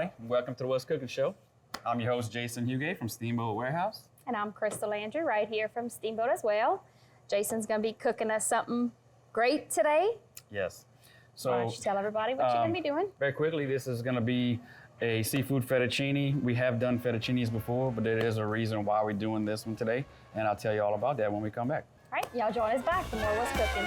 everybody. Welcome to the What's Cooking Show. I'm your host, Jason Huguet from Steamboat Warehouse. And I'm Crystal Landry right here from Steamboat as well. Jason's going to be cooking us something great today. Yes. So why don't you tell everybody what you're going to be doing? Very quickly, this is going to be a seafood fettuccine. We have done fettuccinis before, but there is a reason why we're doing this one today, and I'll tell you all about that when we come back. All right, y'all join us back for more What's Cooking.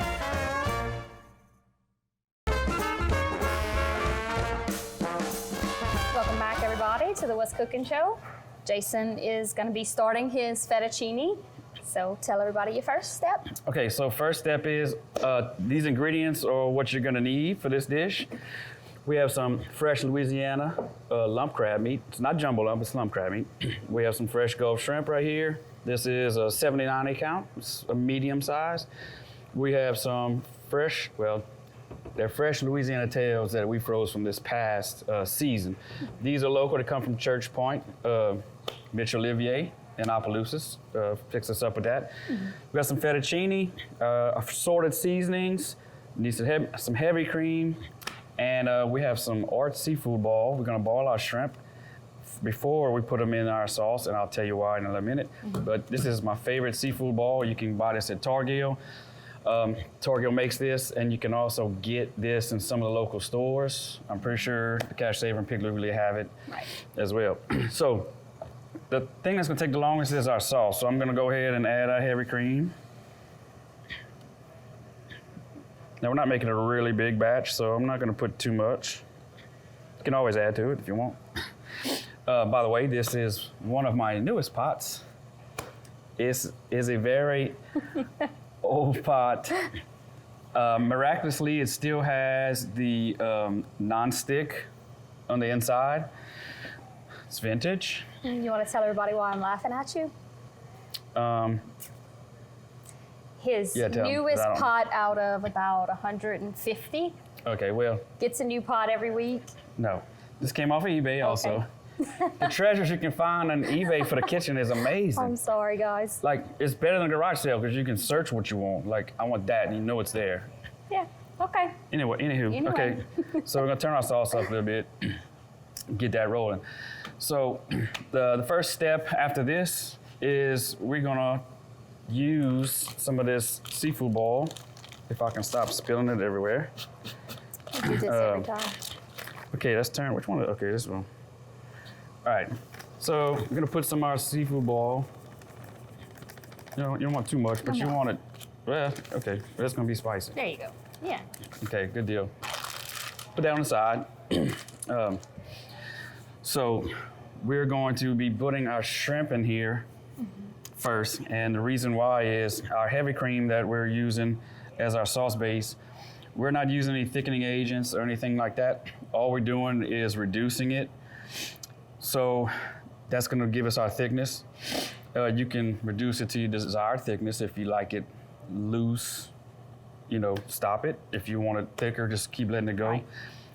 Welcome back, everybody, to the What's Cooking Show. Jason is going to be starting his fettuccine. So tell everybody your first step. Okay, so first step is these ingredients are what you're going to need for this dish. We have some fresh Louisiana lump crab meat. It's not jumbo lump, it's lump crab meat. We have some fresh Gulf shrimp right here. This is a 79 count, it's a medium size. We have some fresh, well, they're fresh Louisiana tails that we froze from this past season. These are local, they come from Church Point, Mitch Olivier in Opelousas. Fix us up with that. Mm-hmm. We got some fettuccine, assorted seasonings, need some heavy cream, and we have some Art seafood ball. We're gonna boil our shrimp before we put them in our sauce, and I'll tell you why in a minute. Mm-hmm. But this is my favorite seafood ball. You can buy this at Target. Target makes this, and you can also get this in some of the local stores. I'm pretty sure the Cash Saver and Piggly really have it as well. So the thing that's gonna take the longest is our sauce. So I'm gonna go ahead and add our heavy cream. Now we're not making a really big batch, so I'm not gonna put too much. You can always add to it if you want. By the way, this is one of my newest pots. It is a very old pot. Miraculously, it still has the non-stick on the inside. It's vintage. You want to tell everybody why I'm laughing at you? His newest pot out of about 150. Okay, well. Gets a new pot every week. No, this came off of eBay also. The treasures you can find on eBay for the kitchen is amazing. I'm sorry, guys. Like, it's better than a garage sale because you can search what you want. Like, I want that, and you know it's there. Yeah, okay. Anywho. Okay, so we're gonna turn our sauce up a little bit, get that rolling. So the first step after this is we're gonna use some of this seafood ball, if I can stop spilling it everywhere. I do this every time. Okay, let's turn, which one? Okay, this one. All right, so we're gonna put some of our seafood ball. You don't want too much, but you want it, well, okay, it's gonna be spicy. There you go, yeah. Okay, good deal. Put that on the side. So we're going to be putting our shrimp in here first, and the reason why is our heavy cream that we're using as our sauce base, we're not using any thickening agents or anything like that. All we're doing is reducing it. So that's gonna give us our thickness. You can reduce it to your desired thickness. If you like it loose, stop it. If you want it thicker, just keep letting it go. Right.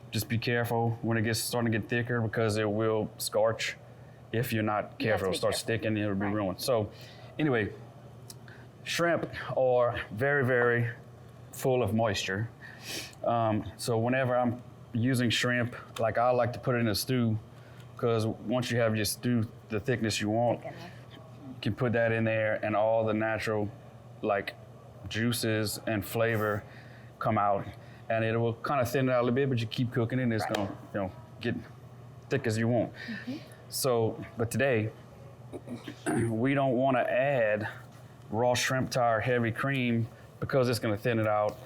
Just be careful when it gets starting to get thicker because it will scorch. If you're not careful, it'll start sticking and it'll be ruined. So anyway, shrimp are very, very full of moisture. So whenever I'm using shrimp, like I like to put it in a stew, because once you have your stew, the thickness you want, you can put that in there and all the natural juices and flavor come out. And it will kind of thin it out a little bit, but you keep cooking it and it's gonna get thick as you want. Mm-hmm. So, but today, we don't wanna add raw shrimp to our heavy cream because it's gonna thin it out.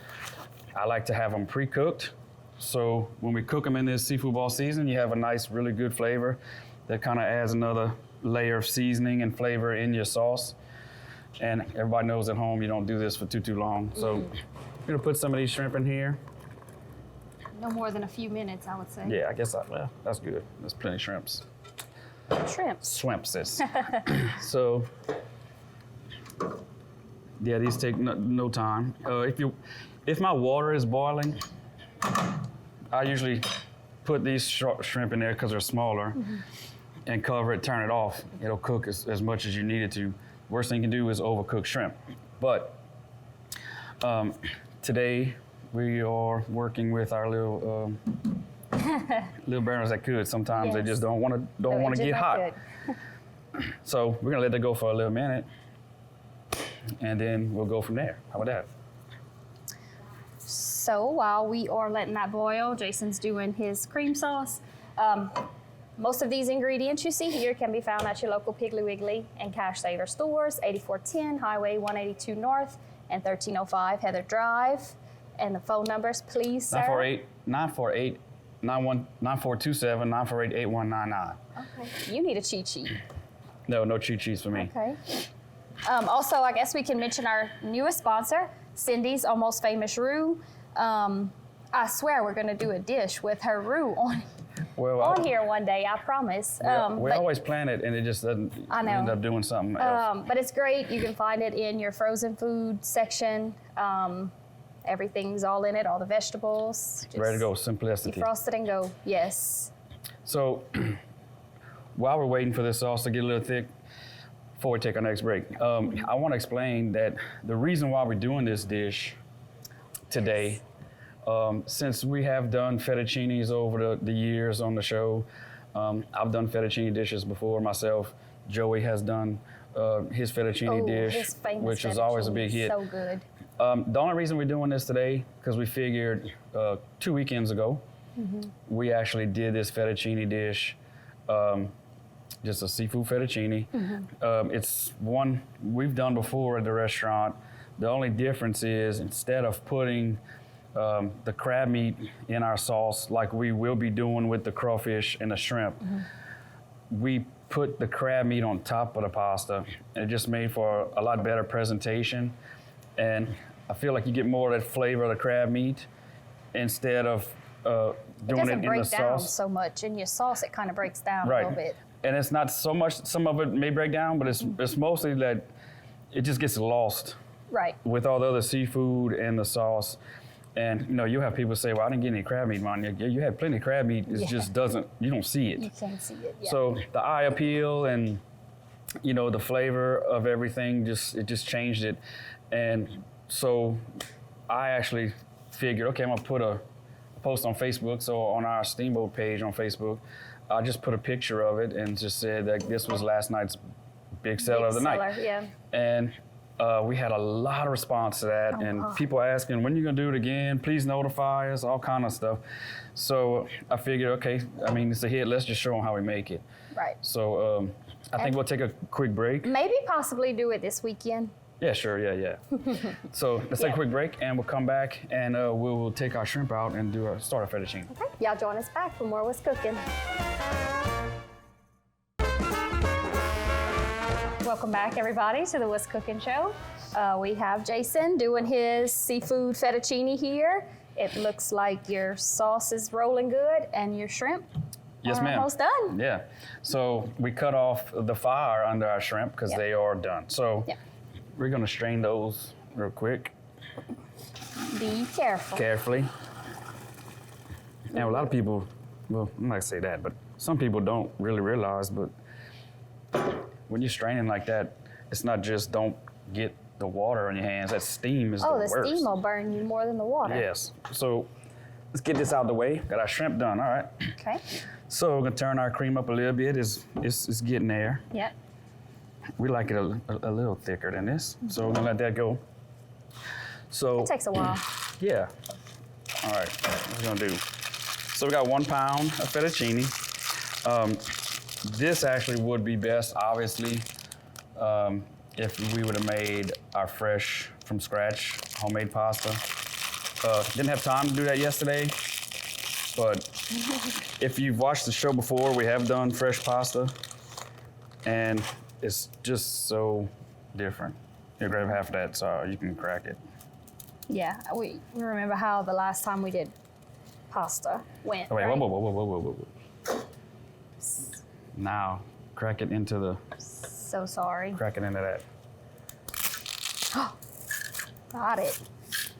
I like to have them pre-cooked. So when we cook them in this seafood ball season, you have a nice, really good flavor that kind of adds another layer of seasoning and flavor in your sauce. And everybody knows at home you don't do this for too long. So I'm gonna put some of these shrimp in here. No more than a few minutes, I would say. Yeah, I guess that's good. There's plenty of shrimps. Shrimps. So, yeah, these take no time. If my water is boiling, I usually put these shrimp in there because they're smaller and cover it, turn it off. It'll cook as much as you need it to. Worst thing you can do is overcook shrimp. But today we are working with our little little burners that could. Sometimes they Yes. just don't want to get hot. So we're gonna let that go for a little minute, and then we'll go from there. How about that? So while we are letting that boil, Jason's doing his cream sauce. Most of these ingredients you see here can be found at your local Piggly Wiggly and Cash Saver stores, 8410 Highway 182 North and 1305 Heather Drive. And the phone numbers, please, sir. 948-9427-948-8199. Okay. You need a cheat sheet. No cheat sheets for me. Okay. Also, I guess we can mention our newest sponsor, Cindy's Almost Famous Roux. I swear we're going to do a dish with her roux on here one day, I promise. We always plan it, and it just doesn't end up doing something else. But it's great. You can find it in your frozen food section. Everything's all in it, all the vegetables. Just Ready to go, simplicity. defrost it and go, yes. So while we're waiting for this sauce to get a little thick, before we take our next break, I want to explain that the reason why we're doing this dish today, since we have done fettuccines over the years on the show, I've done fettuccine dishes before myself. Joey has done his fettuccine dish, his famous which is always a big hit. So good. The only reason we're doing this today, because we figured 2 weekends ago, we actually did this fettuccine dish, just a seafood fettuccine. It's one we've done before at the restaurant. The only difference is instead of putting the crab meat in our sauce like we will be doing with the crawfish and the shrimp, we put the crab meat on top of the pasta. And it just made for a lot better presentation. And I feel like you get more of that flavor of the crab meat instead of doing it in the sauce. It doesn't break down so much. In your sauce, it kind of breaks down a little bit. And it's not so much, some of it may break down, but it's mostly that it just gets lost with all the other seafood and the sauce. And you have people say, well, I didn't get any crab meat, man. You had plenty of crab meat. It just doesn't, you don't see it. You can't see it, So the eye appeal and, the flavor of everything, it just changed it. And so I actually figured, okay, I'm gonna put a post on Facebook. So on our Steamboat page on Facebook, I just put a picture of it and just said that this was last night's big seller of the night. And we had a lot of response to that, and people asking, when are you gonna do it again? Please notify us, all kind of stuff. So I figured, okay, it's a hit, let's just show them how we make it. So I think we'll take a quick break. Maybe possibly do it this weekend. Yeah, sure, yeah. So let's take a quick break, and we'll come back, and we'll take our shrimp out and start our fettuccine. Okay, y'all join us back for more What's Cooking. Welcome back, everybody, to the What's Cooking show. We have Jason doing his seafood fettuccine here. It looks like your sauce is rolling good, and your shrimp Yes, ma'am. Almost done. Yeah. So we cut off the fire under our shrimp because they are done. So we're gonna strain those real quick. Be careful. Carefully. Now a lot of people, well, I'm not gonna say that, but some people don't really realize, but when you're straining like that, it's not just don't get the water on your hands. That steam is the worst. Oh, the steam will burn you more than the water. Yes. So let's get this out of the way. Got our shrimp done, all right. Okay. So we're gonna turn our cream up a little bit. It's getting there. Yep. We like it a little thicker than this, so we're gonna let that go. So it takes a while. Yeah. All right. What we're gonna do? So we got 1 pound of fettuccine. This actually would be best, obviously, if we would have made our fresh from scratch homemade pasta. Didn't have time to do that yesterday, but if you've watched the show before, we have done fresh pasta, and it's just so different. You grab half of that so you can crack it. Yeah, we remember how the last time we did pasta went. Oh, wait, right? whoa. Now, crack it into the. So sorry. Crack it into that. Got it.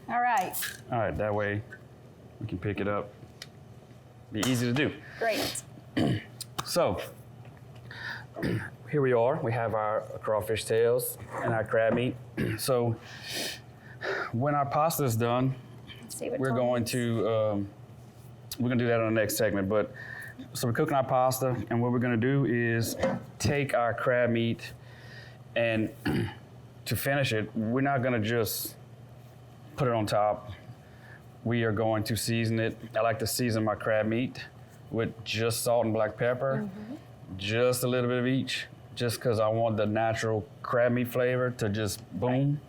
All right. All right, that way we can pick it up. Be easy to do. Great. So, here we are. We have our crawfish tails and our crab meat. So, when our pasta is done, we're going to we're gonna do that in the next segment. But so we're cooking our pasta, and what we're gonna do is take our crab meat, and to finish it, we're not gonna just put it on top. We are going to season it. I like to season my crab meat with just salt and black pepper, just a little bit of each, just because I want the natural crab meat flavor to just boom.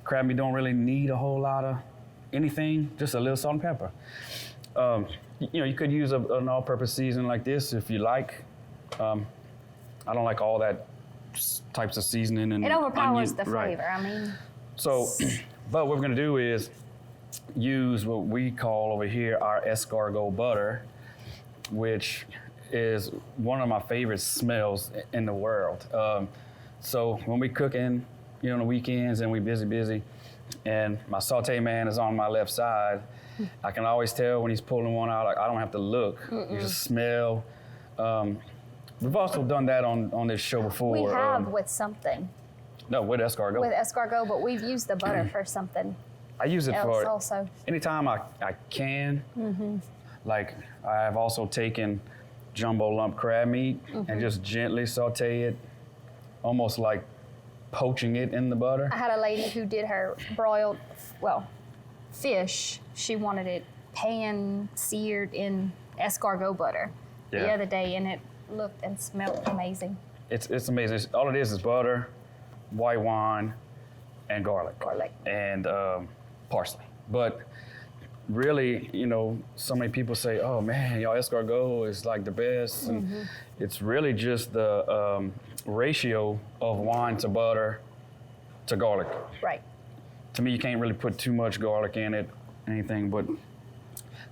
Crab meat don't really need a whole lot of anything, just a little salt and pepper. You could use an all-purpose seasoning like this if you like. I don't like all that types of seasoning and it overpowers onion. the flavor. Right. I mean, so, but what we're gonna do is use what we call over here our escargot butter, which is one of my favorite smells in the world. So when we cooking, on the weekends and we busy, and my saute man is on my left side, I can always tell when he's pulling one out. Like, I don't have to look. You just smell. We've also done that on this show before. we have with something, No, with escargot. with escargot, but we've used the butter for something I use it else for also. anytime I can. Like, I have also taken jumbo lump crab meat and just gently saute it, almost like poaching it in the butter. I had a lady who did her broiled, fish. She wanted it pan-seared in escargot butter the Yeah. other day, and it looked and smelled amazing. It's amazing. All it is butter, white wine, and garlic. And parsley. But really, so many people say, oh man, y'all escargot is like the best. And it's really just the ratio of wine to butter to garlic. Right. To me, you can't really put too much garlic in it, anything, but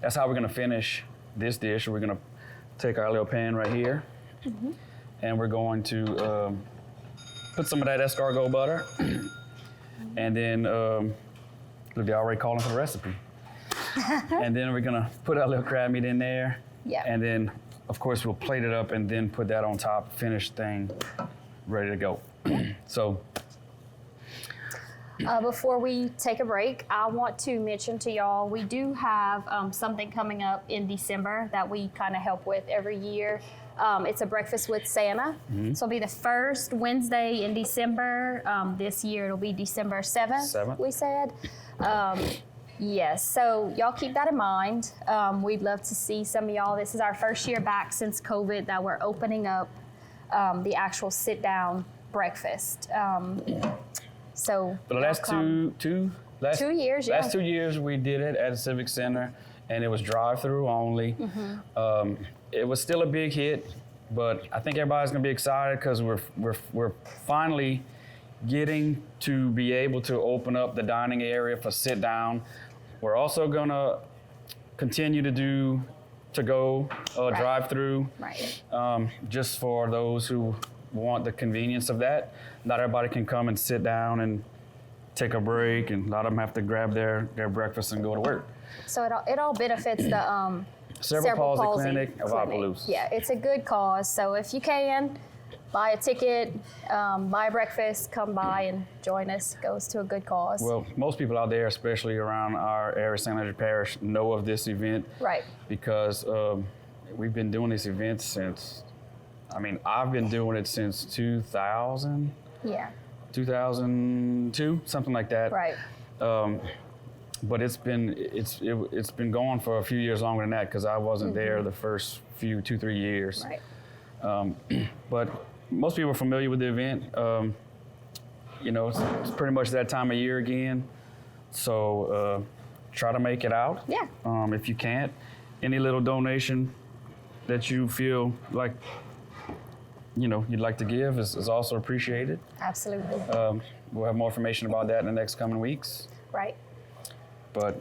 that's how we're gonna finish this dish. We're gonna take our little pan right here, and we're going to put some of that escargot butter, and then look, they're already calling for the recipe. And then we're gonna put our little crab meat in there, Yeah. and then of course we'll plate it up and then put that on top, finished thing, ready to go. So. Before we take a break, I want to mention to y'all, we do have something coming up in December that we kind of help with every year. It's a breakfast with Santa. So it'll be the first Wednesday in December. This year it'll be December 7th. We said. Yes, so y'all keep that in mind. We'd love to see some of y'all. This is our first year back since COVID that we're opening up the actual sit-down breakfast. So for the last two years, yeah. Last 2 years we did it at the Civic Center, and it was drive-through only. It was still a big hit, but I think everybody's gonna be excited because we're finally getting to be able to open up the dining area for sit down. We're also gonna continue to do to-go drive-through, just for those who want the convenience of that. Not everybody can come and sit down and take a break, and a lot of them have to grab their breakfast and go to work. So it all benefits the Cerebral Palsy Clinic of Opelousas. Yeah, it's a good cause. So if you can, buy a ticket, buy a breakfast, come by and join us. It goes to a good cause. Well, most people out there, especially around our area, St. Landry Parish, know of this event. Right. Because we've been doing this event since, I've been doing it since 2000. Yeah. 2002, something like that. Right. But it's been going for a few years longer than that because I wasn't there the first 2-3 years. Right. But most people are familiar with the event. It's pretty much that time of year again. So try to make it out. Yeah. If you can't, any little donation that you feel like you'd like to give is also appreciated. Absolutely. We'll have more information about that in the next coming weeks. Right. But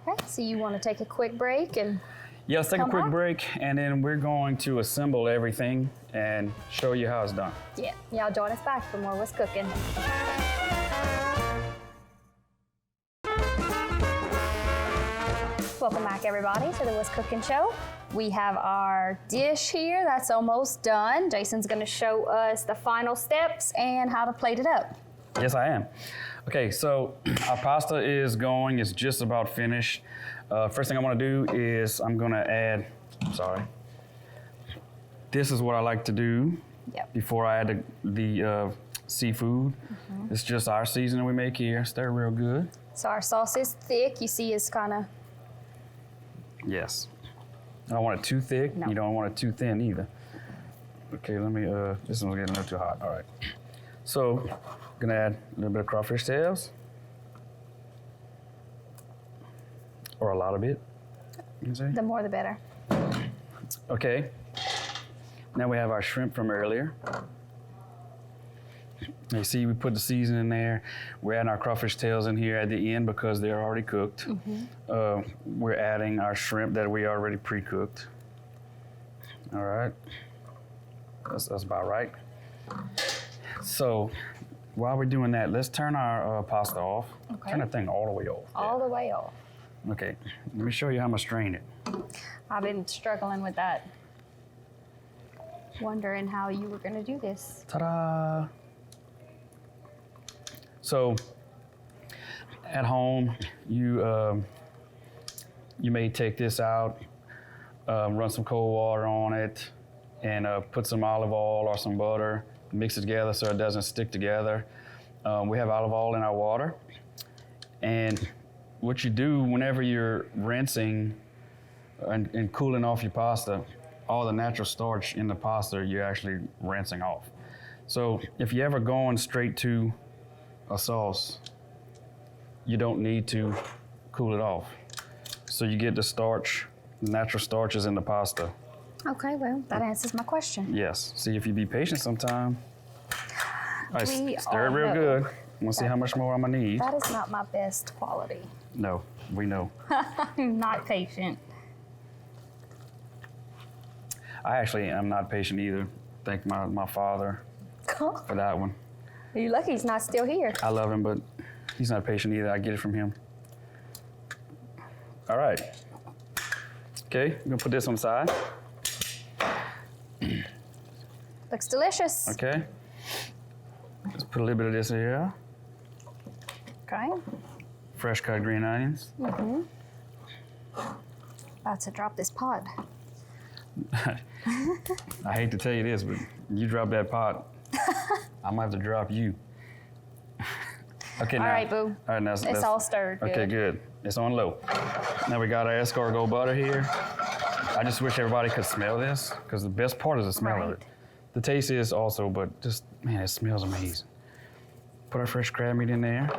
Okay, so you want to take a quick break and yeah, let's take a come quick back? break, and then we're going to assemble everything and show you how it's done. Yeah, y'all join us back for more What's Cooking. Welcome back, everybody, to the What's Cooking show. We have our dish here that's almost done. Jason's going to show us the final steps and how to plate it up. Yes, I am. Okay, so our pasta is just about finished. First thing I want to do is I'm going to add, this is what I like to do before I add the seafood. It's just our seasoning we make here. Stir real good. So our sauce is thick. You see it's kind of... Yes. I don't want it too thick. No. You don't want it too thin either. Okay, let me, this one's getting a little too hot. All right. So, gonna add a little bit of crawfish tails. Or a lot of it, you can say. The more the better. Okay. Now we have our shrimp from earlier. You see, we put the seasoning in there. We're adding our crawfish tails in here at the end because they're already cooked. We're adding our shrimp that we already pre-cooked. All right. That's about right. So while we're doing that, let's turn our pasta off. Okay. Turn that thing all the way off. All the way off. Okay, let me show you how I'm gonna strain it. I've been struggling with that. Wondering how you were going to do this. Ta-da! So, at home, you may take this out, run some cold water on it, and put some olive oil or some butter, mix it together so it doesn't stick together. We have olive oil in our water, and what you do whenever you're rinsing and cooling off your pasta, all the natural starch in the pasta you're actually rinsing off. So if you're ever going straight to a sauce, you don't need to cool it off. So you get the starch, the natural starches in the pasta. Okay, well, that answers my question. Yes. See, if you be patient sometime. All right, We stir it all real know good. Want to see how much more I'm gonna need? That is not my best quality. No, we know. I'm not patient. I actually am not patient either. Thank my father for that one. You're lucky he's not still here. I love him, but he's not patient either. I get it from him. All right. Okay, I'm gonna put this on the side. Looks delicious. Okay. Let's put a little bit of this here. Okay. Fresh cut green onions. About to drop this pot. I hate to tell you this, but you drop that pot, I might have to drop you. Okay, All now. right, boo. All right, now It's all stirred. Okay, good. It's on low. Now we got our escargot butter here. I just wish everybody could smell this, because the best part is the smell of it. Right. The taste is also, but just, man, it smells amazing. Put our fresh crab meat in there.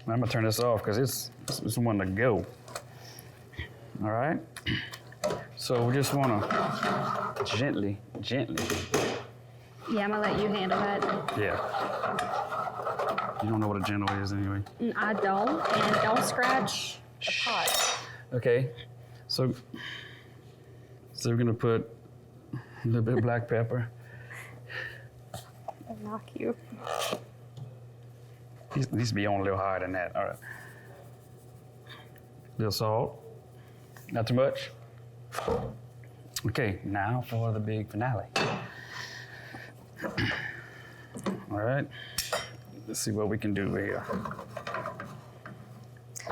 I'm gonna turn this off because it's one to go. All right. So we just wanna gently. Yeah, I'm gonna let you handle that. Yeah. You don't know what a gentle is anyway. I don't, and don't scratch the pot. Okay. So we're gonna put a little bit of black pepper. I'll knock you. It needs to be on a little higher than that. All right. Little salt. Not too much. Okay, now for the big finale. All right. Let's see what we can do here.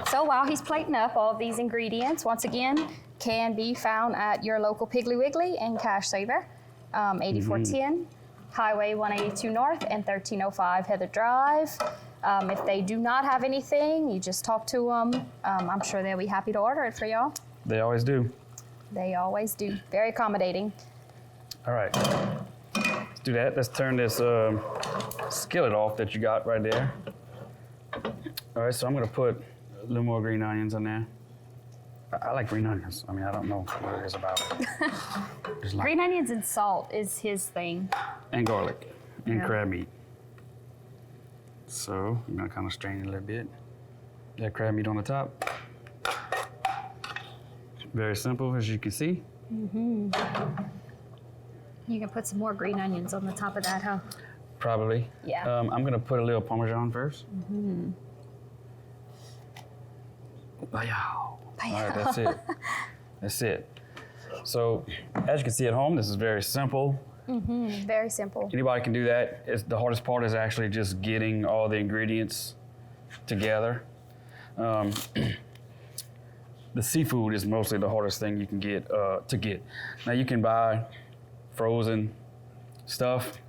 So while he's plating up, all of these ingredients, once again, can be found at your local Piggly Wiggly and Cash Saver, 8410 Highway 182 North and 1305 Heather Drive. If they do not have anything, you just talk to them. I'm sure they'll be happy to order it for y'all. They always do. They always do. Very accommodating. All right. Let's do that. Let's turn this skillet off that you got right there. All right, so I'm gonna put a little more green onions in there. I like green onions. I mean, I don't know what it is about it. Just like, Green onions and salt is his thing. and garlic and Yeah. crab meat. So I'm gonna kind of strain it a little bit. That crab meat on the top. Very simple, as you can see. You can put some more green onions on the top of that, huh? Probably. Yeah. I'm gonna put a little Parmesan first. Wow. All right, that's it. That's it. So, as you can see at home, this is very simple. Very simple. Anybody can do that. The hardest part is actually just getting all the ingredients together. The seafood is mostly the hardest thing you can get to get. Now you can buy frozen stuff,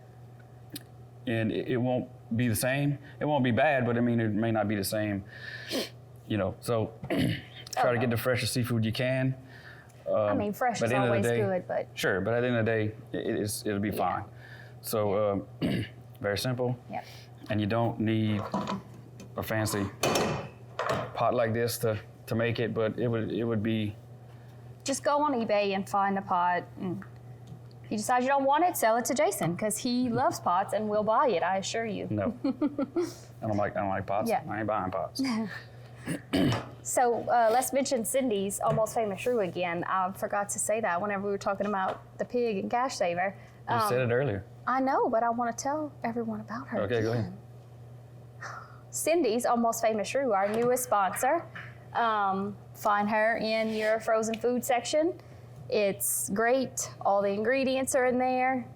and it won't be the same. It won't be bad, but I mean it may not be the same. You know, so try to get the freshest seafood you can. I mean, fresh is always good, but sure. But at the end of the day, it'll be fine. So very simple. Yep. And you don't need a fancy pot like this to make it, but it would be. Just go on eBay and find a pot. And if you decide you don't want it, sell it to Jason because he loves pots and will buy it. I assure you. No, I don't like pots. Yeah. I ain't buying pots. So let's mention Cindy's Almost Famous Shrew again. I forgot to say that whenever we were talking about the pig and cash saver. You said it earlier. I know, but I want to tell everyone about her. Okay, go ahead. Cindy's Almost Famous Shrew, our newest sponsor. Find her in your frozen food section. It's great. All the ingredients are in there.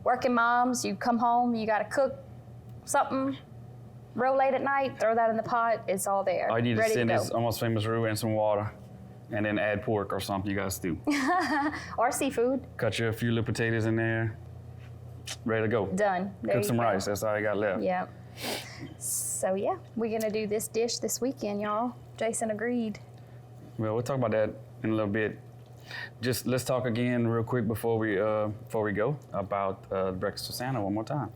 Working moms, you come home, you got to cook something real late at night, throw that in the pot, it's all there. All you need is ready to Cindy's go. Almost Famous Roux and some water, and then add pork or something you guys do. Or seafood. Cut you a few little potatoes in there, ready to go. Done. There Cook you some go. rice, that's all you got left. Yeah. So yeah, we're gonna do this dish this weekend, y'all. Jason agreed. Well, we'll talk about that in a little bit. Just let's talk again real quick before we go about Breakfast with Santa one more time.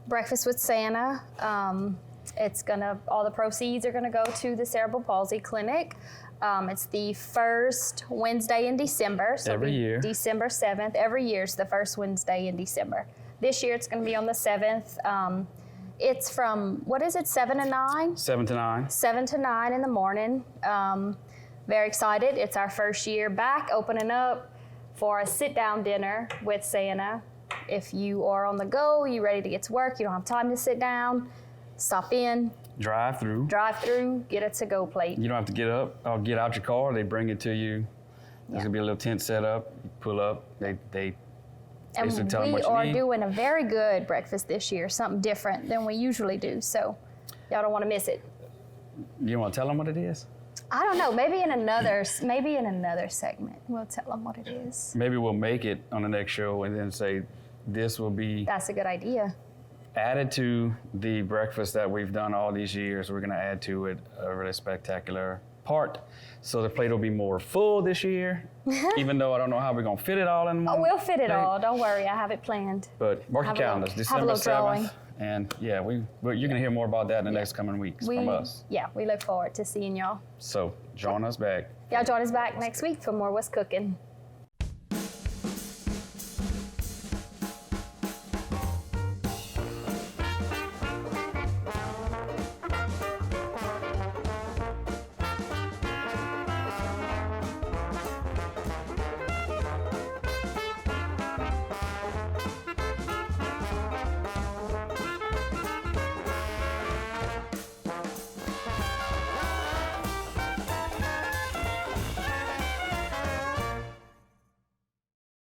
Breakfast with Santa. All the proceeds are gonna go to the Cerebral Palsy Clinic. It's the first Wednesday in December. So Every year. December 7th. Every year it's the first Wednesday in December. This year it's gonna be on the 7th. It's from, what is it, 7 to 9? 7 to 9. 7 to 9 in the morning. Very excited. It's our first year back, opening up for a sit-down dinner with Santa. If you are on the go, you ready to get to work, you don't have time to sit down, stop in, Drive through. get a to-go plate. You don't have to get up or get out your car. They bring it to you. There's gonna be a little tent set up. You pull up. They And basically tell them we what you are need. doing a very good breakfast this year, something different than we usually do. So y'all don't want to miss it. You want to tell them what it is? I don't know. Maybe in another segment, we'll tell them what it is. Maybe we'll make it on the next show and then say this will be That's a good idea. added to the breakfast that we've done all these years. We're going to add to it a really spectacular part. So the plate will be more full this year, even though I don't know how we're going to fit it all in one. Oh, we'll fit it plate. all. Don't worry. I have it planned. But mark your Have a calendars, have a December little drawing. 7th. And yeah, you're going to hear more about that in the next coming weeks from us. Yeah, we look forward to seeing y'all. So join us back. Y'all join us back next week for more What's Cooking.